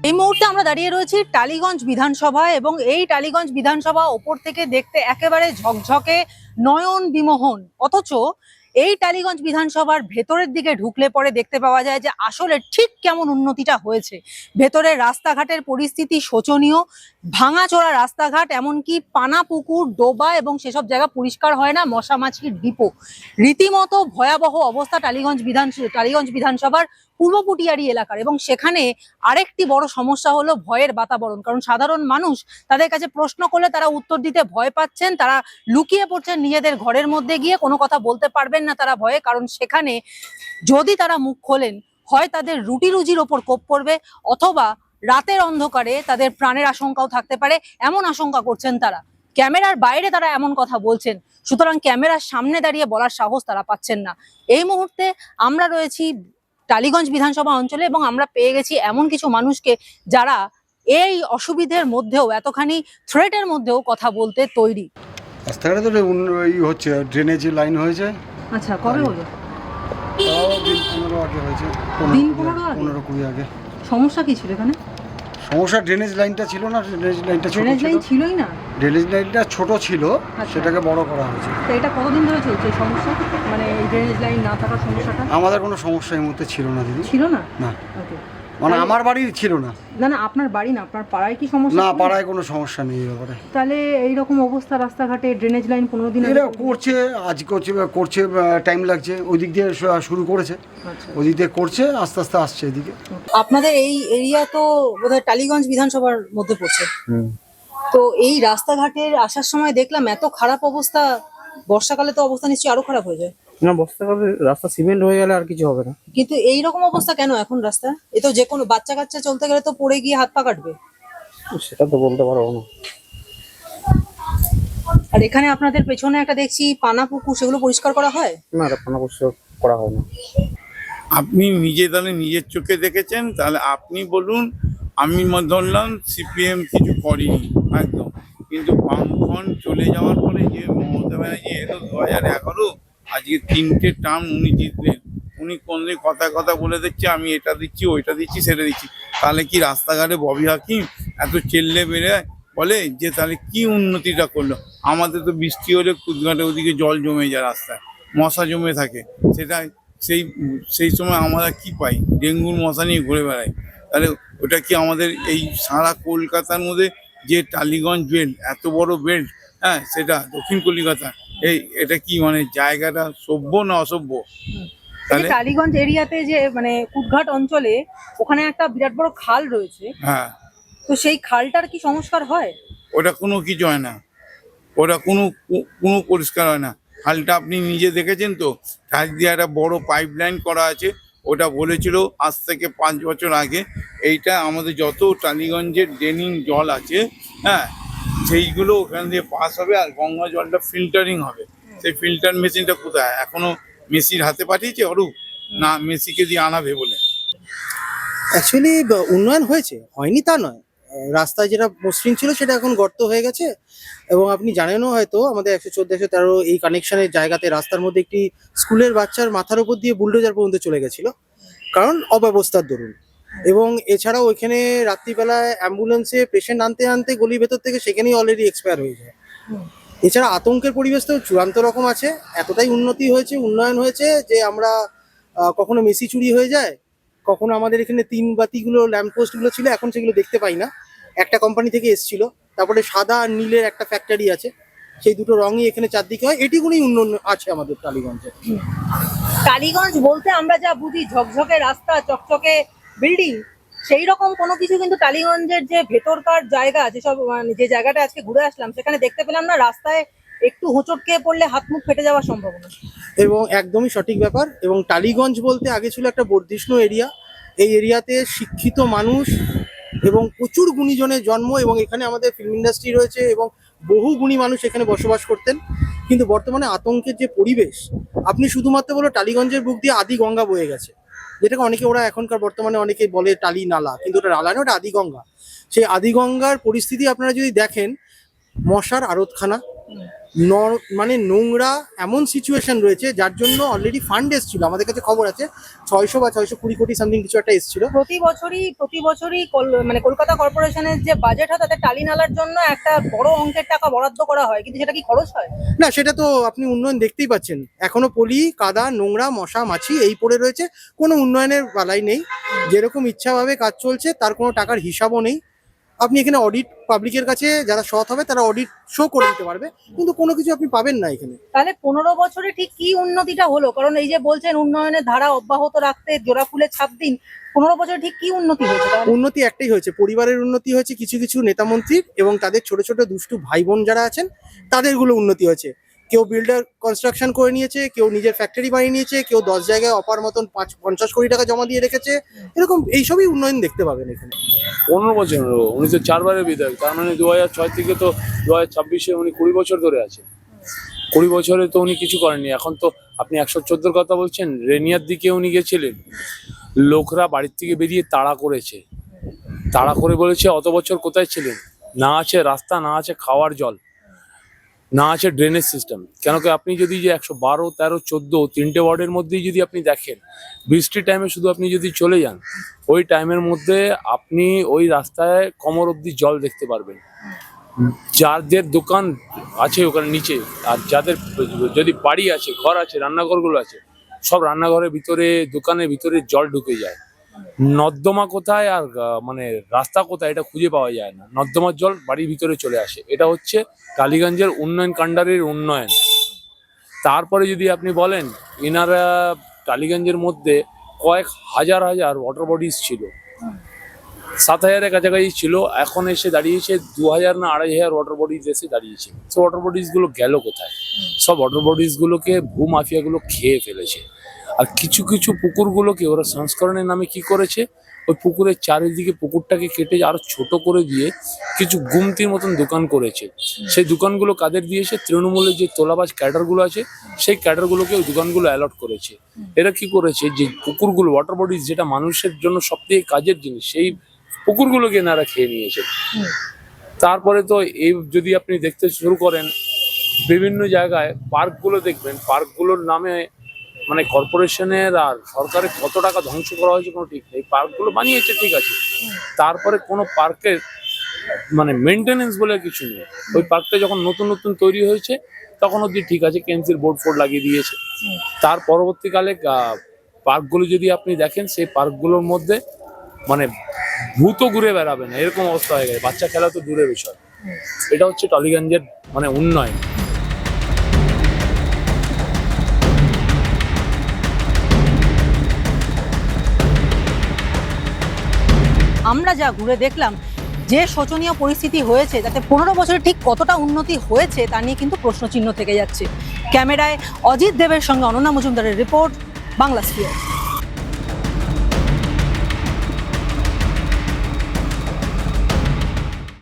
এই মুহূর্তে আমরা দাঁড়িয়ে রয়েছি টালিগঞ্জ বিধানসভায় এবং এই টালিগঞ্জ বিধানসভা ওপর থেকে দেখতে একেবারে ঝকঝকে নয়ন বিমোহন, অথচ এই টালিগঞ্জ বিধানসভার ভেতরের দিকে ঢুকলে পরে দেখতে পাওয়া যায় যে আসলে ঠিক কেমন উন্নতিটা হয়েছে। ভেতরের রাস্তাঘাটের পরিস্থিতি শোচনীয়, ভাঙাচোরা রাস্তাঘাট, এমনকি পানা পুকুর, ডোবা এবং সেসব জায়গা পরিষ্কার হয় না, মশা মাছির ডিপো। রীতিমতো ভয়াবহ অবস্থা টালিগঞ্জ বিধানসভার পূর্ব পুটিয়ারি এলাকার। এবং সেখানে আরেকটি বড় সমস্যা হলো ভয়ের বাতাবরণ, কারণ সাধারণ মানুষ তাদের কাছে প্রশ্ন করলে তারা উত্তর দিতে ভয় পাচ্ছেন, তারা লুকিয়ে পড়ছেন নিজেদের ঘরের মধ্যে গিয়ে, কোনো কথা বলতে পারবেন না তারা ভয়ে, কারণ সেখানে যদি তারা মুখ খোলেন হয় তাদের রুটি রুজির ওপর কোপ পড়বে, অথবা রাতের অন্ধকারে তাদের প্রাণের আশঙ্কাও থাকতে পারে, এমন আশঙ্কা করছেন তারা। ক্যামেরার বাইরে তারা এমন কথা বলছেন, সুতরাং ক্যামেরার সামনে দাঁড়িয়ে বলার সাহস তারা পাচ্ছেন না। এই মুহূর্তে আমরা রয়েছি টালিগঞ্জ বিধানসভা অঞ্চলে এবং আমরা পেয়ে গেছি এমন কিছু মানুষকে যারা এই অসুবিধের মধ্যেও, এতখানি থ্রেটের মধ্যেও কথা বলতে তৈরি। রাস্তাঘাটে তো হচ্ছে, ড্রেনেজ লাইন হয়েছে। আচ্ছা, কবে হলো? দিন 15 আগে হয়েছে। দিন 15 আগে? 15-20 আগে। সমস্যা কি ছিল এখানে? সমস্যা ড্রেনেজ লাইনটা ছিল না, ড্রেনেজ লাইনটা ছোট ছিল। ছিলই না, ড্রেনেজ লাইনটা ছোট ছিল, সেটাকে বড় করা হয়েছে। তো এটা কতদিন ধরে চলছে এই সমস্যা, মানে এই ড্রেনেজ লাইন না থাকার সমস্যাটা? আমাদের কোনো সমস্যা এই মুহূর্তে ছিল না দিদি। ছিল না? না, ওকে। মানে আমার বাড়ির ছিল না। না না, আপনার বাড়ি না, আপনার পাড়ায় কি সমস্যা? না, পাড়ায় কোনো সমস্যা নেই এই ব্যাপারে। তাহলে এইরকম অবস্থা রাস্তাঘাটে, ড্রেনেজ লাইন 15 দিন এরা করছে, আজ করছে, টাইম লাগছে। ওই দিক দিয়ে শুরু করেছে, ওই দিক দিয়ে করছে, আস্তে আস্তে আসছে এদিকে। আপনাদের এই এরিয়া তো বোধহয় টালিগঞ্জ বিধানসভার মধ্যে পড়ছে। তো এই রাস্তাঘাটের আসার সময় দেখলাম এত খারাপ অবস্থা, বর্ষাকালে তো অবস্থা নিশ্চয়ই আরো খারাপ হয়ে যায়। না, বর্ষাকালে রাস্তা সিমেন্ট হয়ে গেলে আর কিছু হবে না। কিন্তু এই রকম অবস্থা কেন এখন রাস্তা? এ তো যে কোনো বাচ্চা কাচ্চা চলতে গেলে তো পড়ে গিয়ে হাত পা কাটবে। সেটা তো বলতে পারবো না। আর এখানে আপনাদের পেছনে একটা দেখছি পানা পুকুর, সেগুলো পরিষ্কার করা হয় না, পানা পরিষ্কার করা হয় না। আপনি নিজে তাহলে নিজের চোখে দেখেছেন, তাহলে আপনি বলুন। আমি ধরলাম সিপিএম কিছু করেনি একদম, কিন্তু বামফ্রন্ট চলে যাওয়ার পরে যে মমতা ব্যানার্জি এলো 2011, আজকে 3টে টার্ম উনি জিতলেন। উনি কোনদিন কথা বলে দিচ্ছে আমি এটা দিচ্ছি, ওইটা দিচ্ছি, সেটা দিচ্ছি। তাহলে কি রাস্তাঘাটে ববি হাকিম এত চেল্লে বেড়ে বলে যে তাহলে কি উন্নতিটা করলো? আমাদের তো বৃষ্টি হলে কুদঘাটে ওদিকে জল জমে যায়, রাস্তায় মশা জমে থাকে, সেটা সেই সময় আমরা কি পাই? ডেঙ্গুর মশা নিয়ে ঘুরে বেড়াই। তাহলে ওটা কি আমাদের এই সারা কলকাতার মধ্যে যে টালিগঞ্জ বেল্ট, এত বড় বেল্ট, হ্যাঁ, সেটা দক্ষিণ কলকাতা, এটা কি মানে জায়গাটা সভ্য না অসভ্য? তাহলে টালিগঞ্জ এরিয়াতে যে মানে কুদঘাট অঞ্চলে ওখানে একটা বিরাট বড় খাল রয়েছে, হ্যাঁ, তো সেই খালটার কি সংস্কার হয়? ওটা কোনো কিছু হয় না, ওটা কোনো পরিষ্কার হয় না। খালটা আপনি নিজে দেখেছেন তো, খাল দিয়ে একটা বড় পাইপ লাইন করা আছে। ওটা বলেছিল আজ থেকে 5 বছর আগে, এইটা আমাদের যত টালিগঞ্জের ড্রেনিং জল আছে, হ্যাঁ, সেইগুলো ওখান দিয়ে পাস হবে আর গঙ্গা জলটা ফিল্টারিং হবে। সেই ফিল্টার মেশিনটা কোথায়? এখনো মেসির হাতে পাঠিয়েছে অরূপ, না মেসিকে দিয়ে আনাবে বলে? অ্যাকচুয়ালি উন্নয়ন হয়েছে, হয়নি তা নয়। রাস্তায় যেটা মসৃণ ছিল সেটা এখন গর্ত হয়ে গেছে। এবং আপনি জানেনও হয়তো আমাদের 114-113 এই কানেকশনের জায়গাতে রাস্তার মধ্যে একটি স্কুলের বাচ্চার মাথার উপর দিয়ে বুলডোজার পর্যন্ত চলে গেছিল, কারণ অব্যবস্থার দরুন। এবং এছাড়াও ওইখানে রাত্রিবেলায় অ্যাম্বুলেন্সে পেশেন্ট আনতে আনতে গলির ভেতর থেকে সেখানেই অলরেডি এক্সপায়ার হয়ে যায়। এছাড়া আতঙ্কের পরিবেশ তো চূড়ান্ত রকম আছে। এতটাই উন্নতি হয়েছে, উন্নয়ন হয়েছে যে আমরা কখনো মেসি চুরি হয়ে যায়, কখনো আমাদের এখানে 3 বাতিগুলো ল্যাম্পপোস্টগুলো ছিল, এখন সেগুলো দেখতে পাই না। একটা কোম্পানি থেকে এসেছিল। তারপরে সাদা আর নীলের একটা ফ্যাক্টরি আছে, সেই দুটো রঙই এখানে চারদিকে হয়। এটিগুলোই উন্নয়ন আছে আমাদের টালিগঞ্জে। টালিগঞ্জ বলতে আমরা যা বুঝি ঝকঝকে রাস্তা, চকচকে বিল্ডিং, সেই রকম কোনো কিছু কিন্তু টালিগঞ্জের যে ভেতরকার জায়গা, যেসব মানে যে জায়গাটা আজকে ঘুরে আসলাম সেখানে দেখতে পেলাম না। রাস্তায় একটু হোঁচট খেয়ে পড়লে হাত মুখ ফেটে যাওয়ার সম্ভাবনা। এবং একদমই সঠিক ব্যাপার। এবং টালিগঞ্জ বলতে আগে ছিল একটা বর্ধিষ্ণু এরিয়া। এই এরিয়াতে শিক্ষিত মানুষ এবং প্রচুর গুণীজনের জন্ম, এবং এখানে আমাদের ফিল্ম ইন্ডাস্ট্রি রয়েছে এবং বহু গুণী মানুষ এখানে বসবাস করতেন। কিন্তু বর্তমানে আতঙ্কের যে পরিবেশ, আপনি শুধুমাত্র বলো টালিগঞ্জের বুক দিয়ে আদি গঙ্গা বয়ে গেছে, যেটাকে ওরা এখনকার বর্তমানে অনেকে বলে টালি নালা, কিন্তু ওটা নালা না, ওটা আদি গঙ্গা। সেই আদি গঙ্গার পরিস্থিতি আপনারা যদি দেখেন, মশার আড়তখানা, মানে নোংরা এমন সিচুয়েশন রয়েছে যার জন্য অলরেডি ফান্ড এসেছিল, আমাদের কাছে খবর আছে 600 বা 620 কোটি সামথিং কিছু একটা এসেছিল। প্রতি বছরই মানে কলকাতা কর্পোরেশনের যে বাজেট হয় তাতে টালি নালার জন্য একটা বড় অঙ্কের টাকা বরাদ্দ করা হয়, কিন্তু সেটা কি খরচ হয়? না, সেটা তো আপনি উন্নয়ন দেখতেই পাচ্ছেন, এখনো পলি কাদা নোংরা মশা মাছি এই পড়ে রয়েছে, কোনো উন্নয়নের বালাই নেই। যেরকম ইচ্ছাভাবে কাজ চলছে, তার কোনো টাকার হিসাবও নেই। আপনি এখানে অডিট পাবলিকের কাছে যারা সৎ হবে তারা অডিট শো করে দিতে পারবে, কিন্তু কোনো কিছু আপনি পাবেন না এখানে। তাহলে 15 বছরে ঠিক কি উন্নতিটা হলো? কারণ এই যে বলছেন উন্নয়নের ধারা অব্যাহত রাখতে জোড়া ফুলের ছাপ দিন, 15 বছরে ঠিক কি উন্নতি হয়েছে তাহলে? উন্নতি একটাই হয়েছে, পরিবারের উন্নতি হয়েছে, কিছু কিছু নেতা মন্ত্রীর এবং তাদের ছোট ছোট দুষ্টু ভাই বোন যারা আছেন তাদেরগুলো উন্নতি হয়েছে। কেউ বিল্ডার কনস্ট্রাকশন করে নিয়েছে, কেউ নিজের ফ্যাক্টরি বানিয়ে নিয়েছে, কেউ 10 জায়গায় অপার মতন 50 কোটি টাকা জমা দিয়ে রেখেছে। এরকম এইসবই উন্নয়ন দেখতে পাবেন এখানে। 15 বছর হলো, উনি তো 4 বারের বিধায়ক, তার মানে 2006 থেকে তো 2026-এ উনি 20 বছর ধরে আছেন। 20 বছরে তো উনি কিছু করেননি। এখন তো আপনি 114-র কথা বলছেন, রেনিয়ার দিকে উনি গেছিলেন, লোকরা বাড়ির থেকে বেরিয়ে তাড়া করেছে, তাড়া করে বলেছে অত বছর কোথায় ছিলেন, না আছে রাস্তা, না আছে খাওয়ার জল, না আছে ড্রেনেজ সিস্টেম। কেন কি আপনি যদি যে 112, 13, 14 তিনটে ওয়ার্ডের মধ্যেই যদি আপনি দেখেন, বৃষ্টির টাইমে শুধু আপনি যদি চলে যান, ওই টাইমের মধ্যে আপনি ওই রাস্তায় কোমর অবধি জল দেখতে পারবেন। যাদের দোকান আছে ওখানে নিচে, আর যাদের যদি বাড়ি আছে, ঘর আছে, রান্নাঘরগুলো আছে, সব রান্নাঘরের ভিতরে, দোকানের ভিতরে জল ঢুকে যায়। নর্দমা কোথায় আর মানে রাস্তা কোথায় এটা খুঁজে পাওয়া যায় না, নর্দমার জল বাড়ির ভিতরে চলে আসে। এটা হচ্ছে টালিগঞ্জের উন্নয়ন কাণ্ডারির উন্নয়ন। তারপরে যদি আপনি বলেন, এনারা টালিগঞ্জের মধ্যে কয়েক হাজার ওয়াটার বডিজ ছিল, 7,000-এর কাছাকাছি ছিল, এখন এসে দাঁড়িয়েছে 2,000 না 2,500 ওয়াটার বডিজ এসে দাঁড়িয়েছে। সো ওয়াটার বডিজগুলো গেল কোথায়? সব ওয়াটার বডিজগুলোকে ভূমাফিয়াগুলো খেয়ে ফেলেছে। আর কিছু কিছু পুকুরগুলোকে ওরা সংস্করণের নামে কি করেছে, ওই পুকুরের চারিদিকে পুকুরটাকে কেটে আরো ছোট করে দিয়ে কিছু গুমতির মতন দোকান করেছে। সেই দোকানগুলো কাদের দিয়েছে? তৃণমূলের যে তোলাবাজ ক্যাডারগুলো আছে, সেই ক্যাডারগুলোকে ওই দোকানগুলো অ্যালট করেছে। এরা কি করেছে, যে পুকুরগুলো ওয়াটার বডিজ যেটা মানুষের জন্য সবথেকে কাজের জিনিস, সেই পুকুরগুলোকে এনারা খেয়ে নিয়েছে। তারপরে তো এই যদি আপনি দেখতে শুরু করেন, বিভিন্ন জায়গায় পার্কগুলো দেখবেন, পার্কগুলোর নামে মানে কর্পোরেশনের আর সরকারের কত টাকা ধ্বংস করা হয়েছে কোনো ঠিক নেই। পার্কগুলো বানিয়েছে ঠিক আছে, তারপরে কোনো পার্কের মানে মেনটেনেন্স বলে কিছু নেই। ওই পার্কটা যখন নতুন নতুন তৈরি হয়েছে তখন অবধি ঠিক আছে, কেন্সির বোর্ড ফোর্ড লাগিয়ে দিয়েছে। তার পরবর্তীকালে পার্কগুলো যদি আপনি দেখেন, সেই পার্কগুলোর মধ্যে মানে ভূত ঘুরে বেড়াবে না, এরকম অবস্থা হয়ে গেছে। বাচ্চা খেলা তো দূরের বিষয়। এটা হচ্ছে টালিগঞ্জের মানে উন্নয়ন। আমরা যা ঘুরে দেখলাম, যে শোচনীয় পরিস্থিতি হয়েছে, যাতে 15 বছরে ঠিক কতটা উন্নতি হয়েছে তা নিয়ে কিন্তু প্রশ্নচিহ্ন থেকে যাচ্ছে। ক্যামেরায় অজিত দেবের সঙ্গে অনন্যা মজুমদারের রিপোর্ট, বাংলা স্ফিয়ার।